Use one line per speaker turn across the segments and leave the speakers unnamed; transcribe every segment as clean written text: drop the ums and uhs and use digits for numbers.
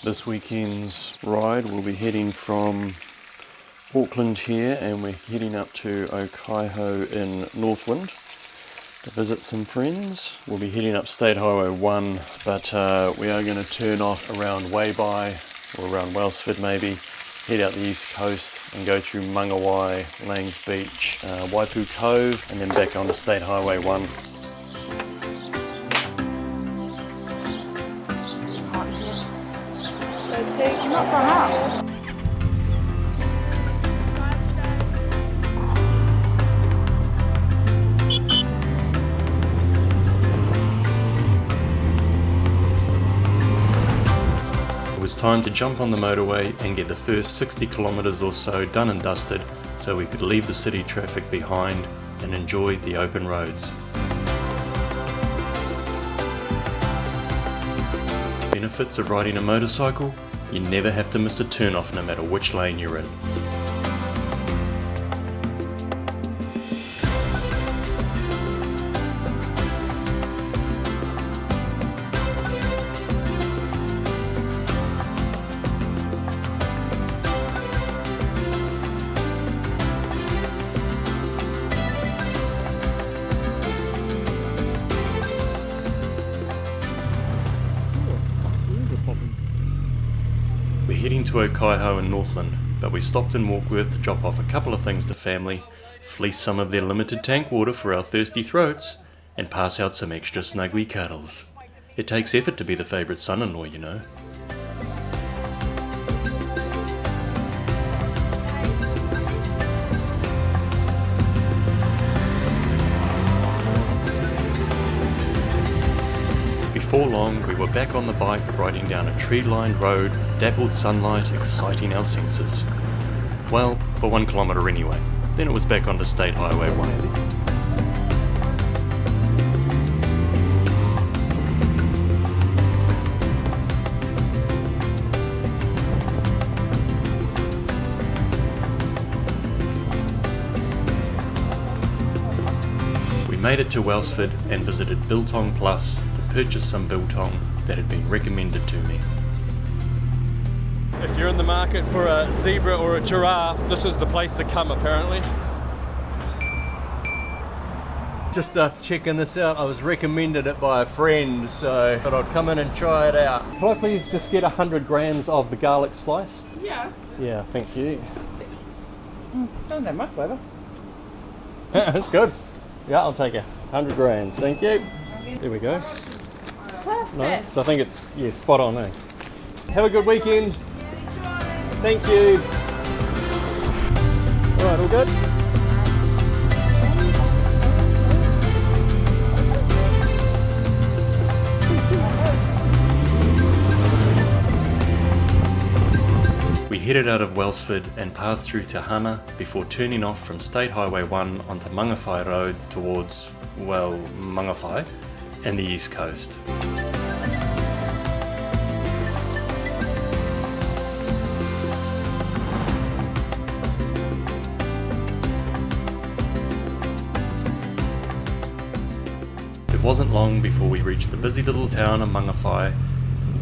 This weekend's ride, we'll be heading from Auckland here and we're heading up to Okaihau in Northland to visit some friends. We'll be heading up State Highway 1, but we are going to turn off around Waipai or around Wellsford maybe, head out the east coast and go through Mangawhai, Lanes Beach, Waipu Cove, and then back onto State Highway 1.
So take not for half.
It was time to jump on the motorway and get the first 60 kilometres or so done and dusted so we could leave the city traffic behind and enjoy the open roads. Benefits of riding a motorcycle: you never have to miss a turn-off no matter which lane you're in. We're heading to Okaihau in Northland, but we stopped in Marworth to drop off a couple of things to family, fleece some of their limited tank water for our thirsty throats, and pass out some extra snuggly cuddles. It takes effort to be the favourite son-in-law, you know. Before long, we were back on the bike riding down a tree-lined road, dappled sunlight exciting our senses. Well, for 1 kilometre anyway. Then it was back onto State Highway 1. We made it to Wellsford and visited Biltong Plus to purchase some biltong that had been recommended to me.
If you're in the market for a zebra or a giraffe, this is the place to come apparently. Just checking this out, I was recommended it by a friend, so I thought I'd come in and try it out. Can I please just get 100 grams of the garlic sliced?
Yeah.
Yeah, thank you.
Doesn't have much flavour.
That's good. Yeah, I'll take 100 grams, thank you. There we go.
Perfect.
No, so I think it's, yeah, spot on, eh? Have a good weekend. Thank you. Alright, all good?
We headed out of Wellsford and passed through Te Hana before turning off from State Highway 1 onto Mangawhai Road towards, well, Mangawhai and the east coast. It wasn't long before we reached the busy little town of Mangawhai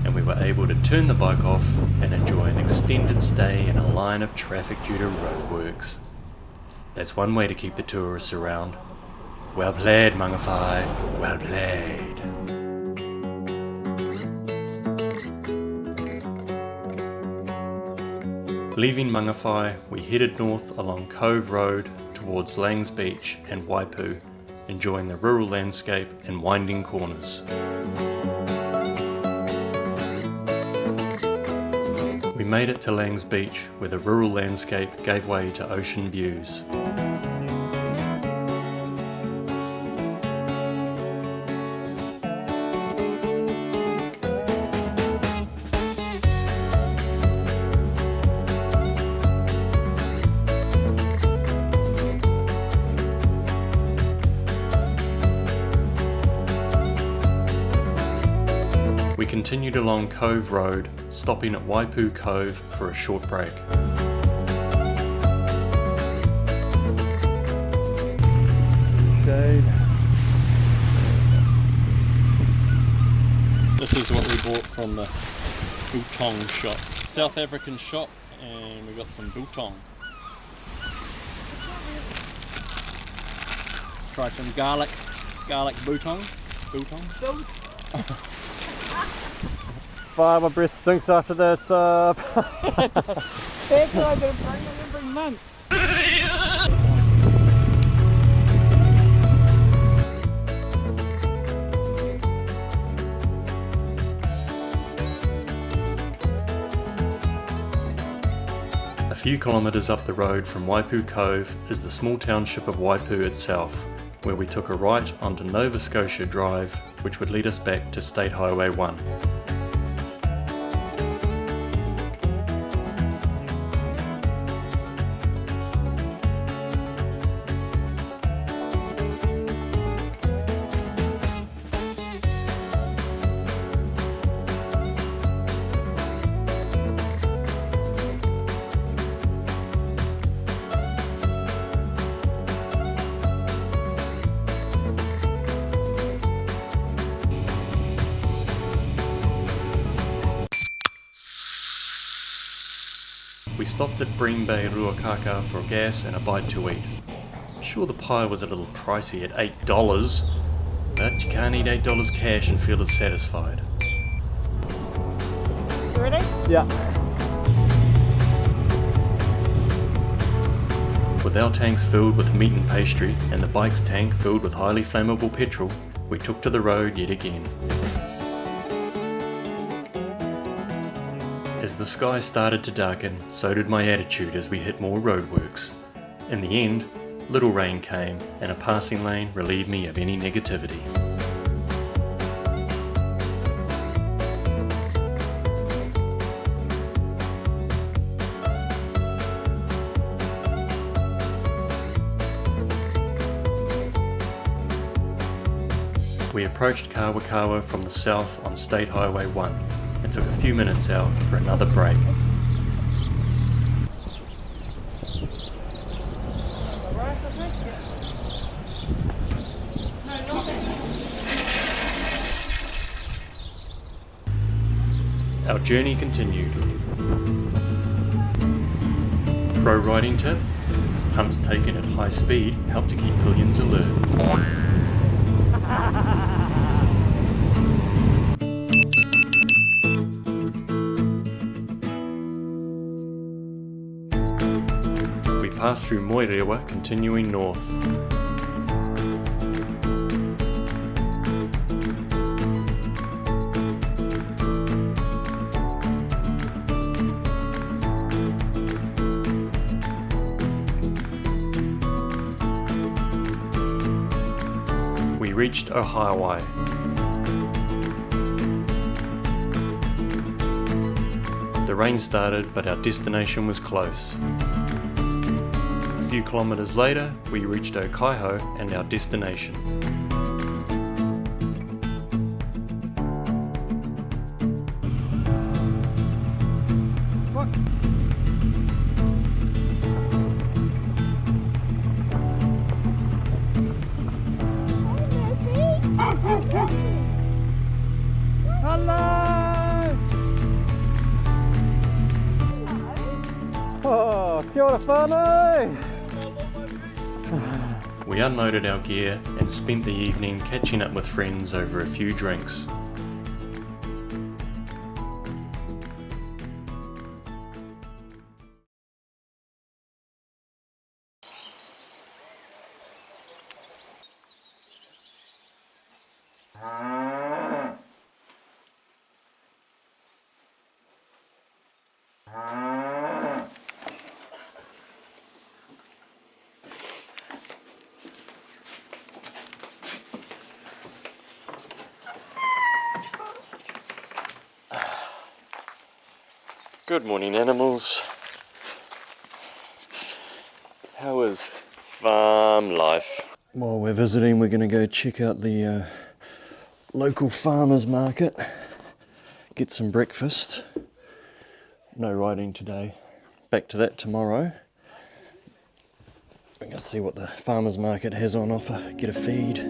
and we were able to turn the bike off and enjoy an extended stay in a line of traffic due to roadworks. That's one way to keep the tourists around. Well played, Mangawhai, well played. Leaving Mangawhai, we headed north along Cove Road towards Lanes Beach and Waipu, enjoying the rural landscape and winding corners. We made it to Lanes Beach, where the rural landscape gave way to ocean views. We continued along Cove Road, stopping at Waipu Cove for a short break.
Shade.
This is what we bought from the
biltong shop. South African shop, and we got some biltong. Try some garlic biltong. Fire, my breath stinks after that stuff.
That's what I've been bringing every month.
A few kilometres up the road from Waipu Cove is the small township of Waipu itself, where we took a right onto Nova Scotia Drive, which would lead us back to State Highway 1. We stopped at Breen Bay Ruaka for gas and a bite to eat. Sure, the pie was a little pricey at $8, but you can't eat $8 cash and feel as satisfied.
You ready?
Yeah.
With our tanks filled with meat and pastry and the bike's tank filled with highly flammable petrol, we took to the road yet again. As the sky started to darken, so did my attitude as we hit more roadworks. In the end, little rain came and a passing lane relieved me of any negativity. We approached Kawakawa from the south on State Highway 1 and took a few minutes out for another break. Our journey continued. Pro riding tip: humps taken at high speed help to keep pillions alert. We passed through Moirewa, continuing north. We reached Okaihau. The rain started, but our destination was close. A few kilometres later, we reached Okaihau and our destination.
Oh, kia ora whānau!
We unloaded our gear and spent the evening catching up with friends over a few drinks. Good morning, animals. How is farm life? While we're visiting, we're going to go check out the local farmers market, get some breakfast. No riding today, back to that tomorrow. We're going to see what the farmers market has on offer, get a feed.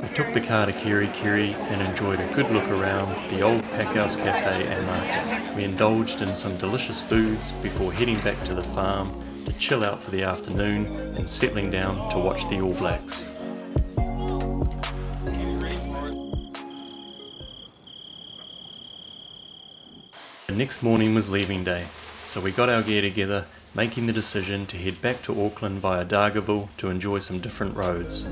We took the car to Kerry and enjoyed a good look around the old Packhouse Cafe and market. We indulged in some delicious foods before heading back to the farm to chill out for the afternoon and settling down to watch the All Blacks. The next morning was leaving day, so we got our gear together, making the decision to head back to Auckland via Dargaville to enjoy some different roads.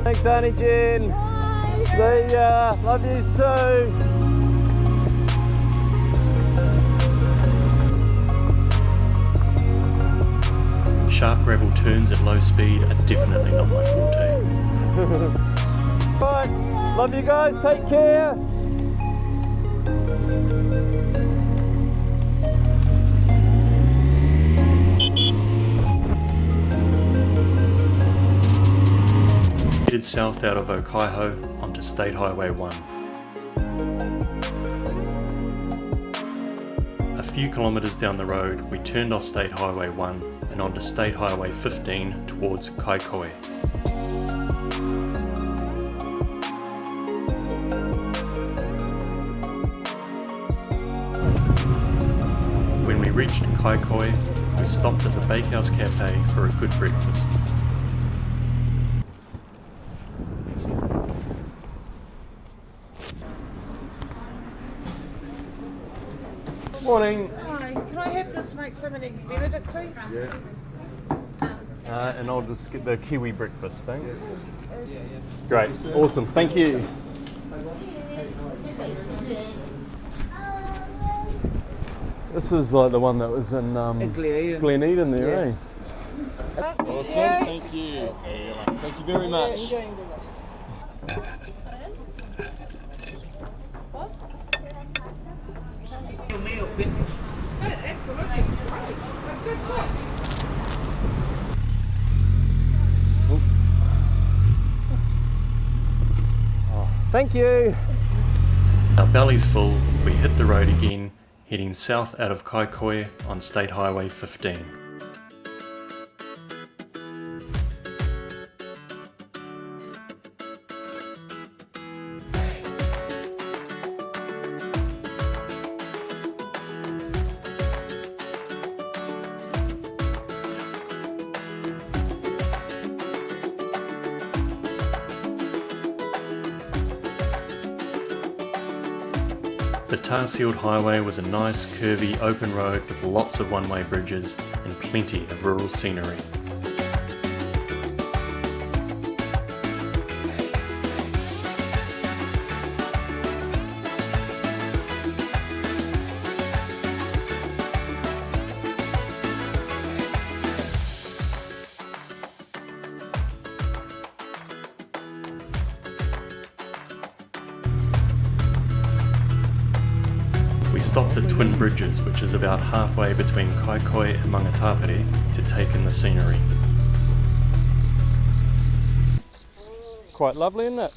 Thanks, Auntie Jen.
Bye.
See ya. Love yous too.
Sharp gravel turns at low speed are definitely not my forte.
Right. Love you guys. Take care.
Headed south out of Okaihau onto State Highway 1. A few kilometres down the road, we turned off State Highway 1 and onto State Highway 15 towards Kaio. When we reached Kaio, we stopped at the Bakehouse Cafe for a good breakfast.
Morning.
Hi, can I have this make some egg Benedict, please?
And I'll just get the kiwi breakfast, thanks. Great, awesome, thank you. This is like the one that was in Glen Eden there, eh? Awesome, thank you. Thank you very much.
Absolutely great. They're good cooks.
Thank you.
Our bellies full, we hit the road again, heading south out of Kaio on State Highway 15. The tar-sealed highway was a nice, curvy, open road with lots of one-way bridges and plenty of rural scenery. We stopped at Twin Bridges, which is about halfway between Kaio and Maungatapere, to take in the scenery.
Quite lovely, isn't it?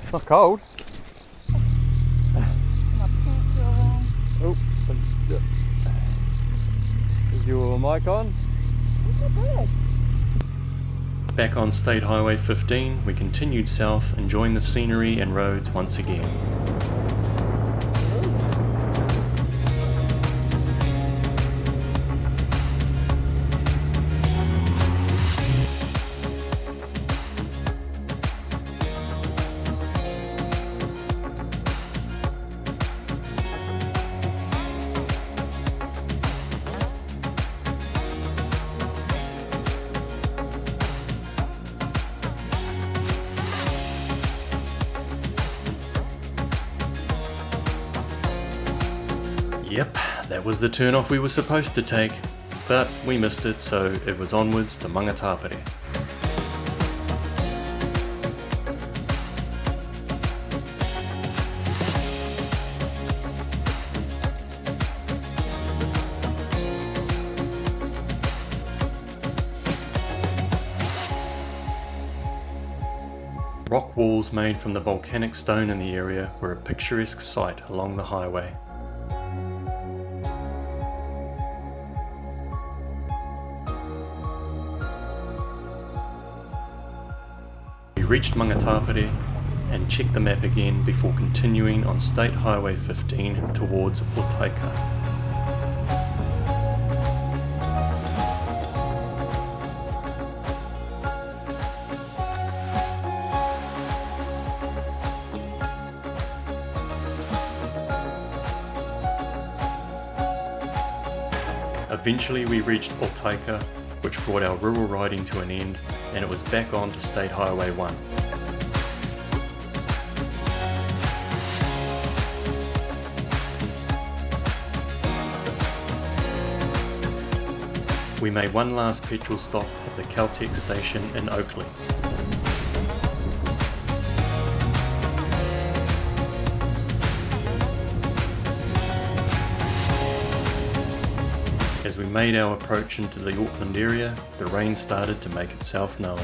It's not cold. Oh, is your mic on?
Back on State Highway 15, we continued south, enjoying the scenery and roads once again. Yep, that was the turn off we were supposed to take, but we missed it, so it was onwards to Maungatapere. Rock walls made from the volcanic stone in the area were a picturesque sight along the highway. We reached Maungatapere and checked the map again before continuing on State Highway 15 towards Okaihau. Eventually we reached Okaihau, which brought our rural riding to an end, and it was back on to State Highway 1. We made one last petrol stop at the Caltex station in Auckland. As we made our approach into the Auckland area, the rain started to make itself known.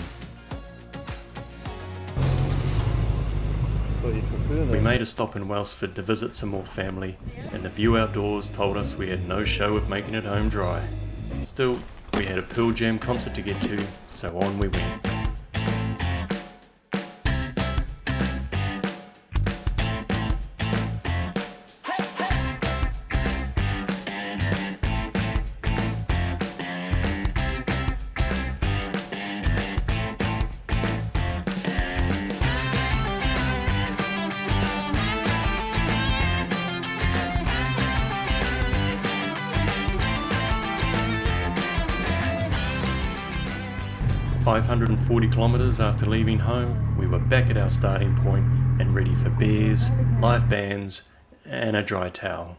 We made a stop in Wellsford to visit some more family, and the view outdoors told us we had no show of making it home dry. Still, we had a Pearl Jam concert to get to, so on we went. 540 kilometres after leaving home, we were back at our starting point and ready for beers, live bands and a dry towel.